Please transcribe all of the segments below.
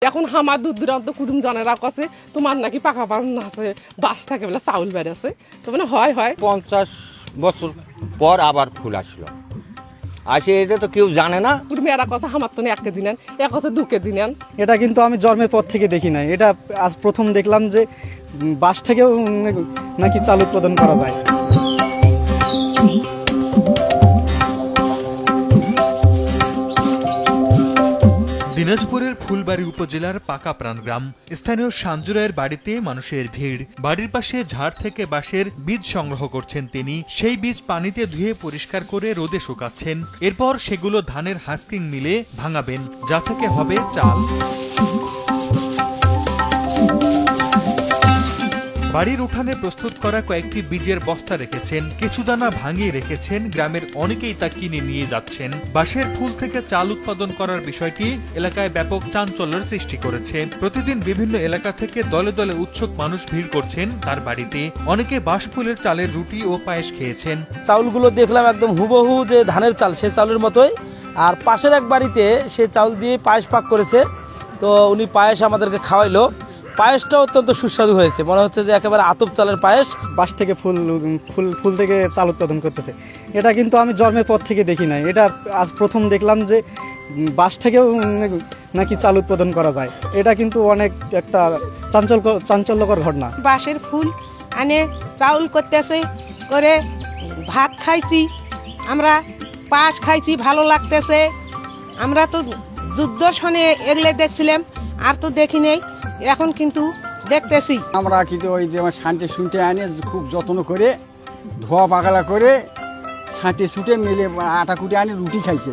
এখন আমার দূর দূরান্ত কুটুম জনেরা কাছে তোমার নাকি পাকা পান আছে বাস থাকে বলে চাউল বেড়েছে তো মানে হয় 50 বছর পর আবার ফুল আসলো আসে, এটা তো কেউ জানে না। কুটুম এরা কথা আমার তো এক কেজি নেন এক কথা 2 কেজি নেন। এটা কিন্তু আমি জন্মের পর থেকে দেখি নাই, এটা আজ প্রথম দেখলাম যে বাস থেকেও নাকি চাল উৎপাদন করা যায়। দিনাজপুরের ফুলবাড়ী উপজেলার পাকাপ্রাণ গ্রাম। স্থানীয় সাঞ্জুরায়ের বাড়িতে মানুষের ভিড়। বাড়ির পাশে ঝাড় থেকে বাঁশের বীজ সংগ্রহ করছেন তিনি। সেই বীজ পানিতে ধুয়ে পরিষ্কার করে রোদে শুকাচ্ছেন। এরপর সেগুলো ধানের হাস্কিং মিলে ভাঙাবেন, যা থেকে হবে চাল। বাড়ির উঠানে প্রস্তুত করা কয়েকটি বীজের বস্তা রেখেছেন, কিছু দানা ভাঙিয়ে রেখেছেন। গ্রামের অনেকেই তা কিনে নিয়ে যাচ্ছেন। বাঁশের ফুল থেকে চাল উৎপাদন করার বিষয়টি এলাকায় ব্যাপক চাঞ্চল্যের সৃষ্টি করেছে। প্রতিদিন বিভিন্ন এলাকা থেকে দলে দলে উৎসুক মানুষ ভিড় করছেন তার বাড়িতে। অনেকে বাঁশ ফুলের চালের রুটি ও পায়েস খেয়েছেন। চাউলগুলো দেখলাম একদম হুবহু যে ধানের চাল, সে চাউলের মতোই। আর পাশের এক বাড়িতে সে চাউল দিয়ে পায়েস পাক করেছে, তো উনি পায়েস আমাদেরকে খাওয়াইলো। পায়েসটা অত্যন্ত সুস্বাদু হয়েছে, মনে হচ্ছে যে একেবারে আতপ চালের পায়েস। বাস থেকে ফুল থেকে চাল উৎপাদন করতেছে, এটা কিন্তু আমি জন্মের পর থেকে দেখি নাই, এটা আজ প্রথম দেখলাম যে বাস থেকেও নাকি চাল উৎপাদন করা যায়। এটা কিন্তু অনেক একটা চাঞ্চল্যকর ঘটনা। বাঁশের ফুল আনে চাউল করতেছে, করে ভাত খাইছি, আমরা পাশ খাইছি, ভালো লাগতেছে। আমরা তো যুদ্ধ শোনে এগুলো দেখছিলাম, আর তো দেখি নেই, এখন কিন্তু দেখতেছি। আমরা কিন্তু ওই যে আমার শান্তি শুনতে আনে খুব যত্ন করে ধোয়া পাগলা করে ছাঁটে ছুটে মেলে আটা কুটে আনে রুটি খাইছে,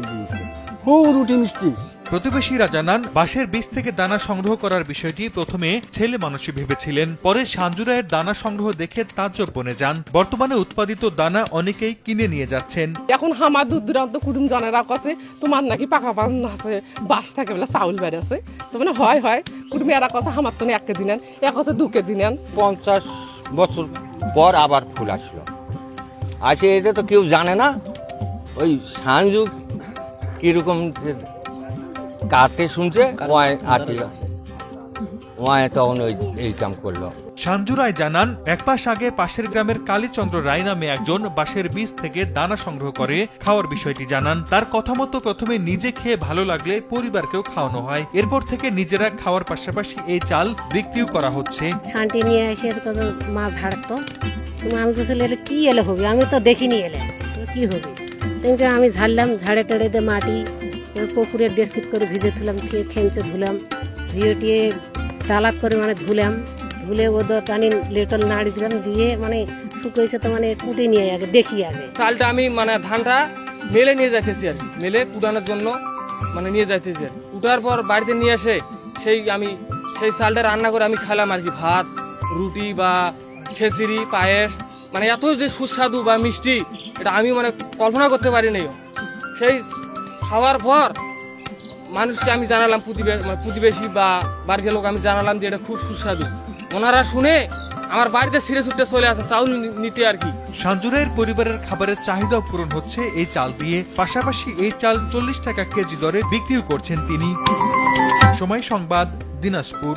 খুব রুটি মিষ্টি। প্রতিবেশীরা জানান, বাঁশের বীজ থেকে দানা সংগ্রহ করার বিষয়টি প্রথমে ছেলে মানুষই ভেবেছিলেন। পরে সাঞ্জুরায়ের দানা সংগ্রহ দেখে তাজ্জব বনে যান। বর্তমানে উৎপাদিত দানা অনেকেই কিনে নিয়ে যাচ্ছেন। এখন আমার দূর দূরান্ত কুটুম জনেরা কাছে তোমার নাকি পাকা পান আছে বাস থাকে বলে চাউল বেড়েছে তো মানে হয় কুটুম এরা কথা আমার তো 1 কেজি নেন এক কথা 2 কেজি নেন। 50 বছর পর আবার ফুল আসলো আসে, এটা তো কেউ জানে না। ওই সাঞ্জু কিরকম কাটে শুনছে তখন এই কাম করলো। সাঞ্জুরায় জানান, 1 মাস আগে পাশের গ্রামের কালীচন্দ্র রায় নামে একজন বাঁশের বীজ থেকে দানা সংগ্রহ করে খাওয়ার বিষয়টি জানান। তার কথা মতো প্রথমে নিজে খেয়ে ভালো লাগলে পরিবারকেও খাওয়ানো হয়। এরপর থেকে নিজেরা খাওয়ার পাশাপাশি এই চাল বিক্রিও করা হচ্ছে। খানটি নিয়ে এসে মাছ ঝাড়তো, আমি বলছিল এটা কি এলে হবে, আমি তো দেখিনি এলে কি হবে। আমি ঝাড়লাম, ঝাড়ে টাড়ে দিয়ে মাটি পুকুরের ডেস্কিট করে ভিজে তুলাম, খেঁচে ধুলাম, ধুয়ে টিয়ে ডালাত করে মানে ধুলে ওদের টানি লেটল নাড়ি দিলাম, দিয়ে মানে শুকিয়েছে তো মানে কুটে নিয়ে আগে দেখি আগে চালটা আমি মানে ধানটা মেলে নিয়ে যাইতেছি আর কি, মেলে কুটানোর জন্য মানে নিয়ে যাইতেছি আর কুটার পর বাড়িতে নিয়ে এসে সেই চালটা রান্না করে আমি খেলাম আর কি, ভাত রুটি বা খিচুড়ি পায়েস, মানে এত যে সুস্বাদু বা মিষ্টি এটা আমি মানে কল্পনা করতে পারি নাই। সেই খাওয়ার পর মানুষকে আমি জানালাম, প্রতিবেশী বা বাড়ির লোক আমি জানালাম যে এটা খুব সুস্বাদু। ওনারা শুনে আমার বাড়িতে ছিঁড়ে ছুটে চলে আসে চাউল নিতে আর কি। সাঞ্জুরায়ের পরিবারের খাবারের চাহিদাও পূরণ হচ্ছে এই চাল দিয়ে। পাশাপাশি এই চাল 40 টাকা কেজি দরে বিক্রিও করছেন তিনি। সময় সংবাদ, দিনাজপুর।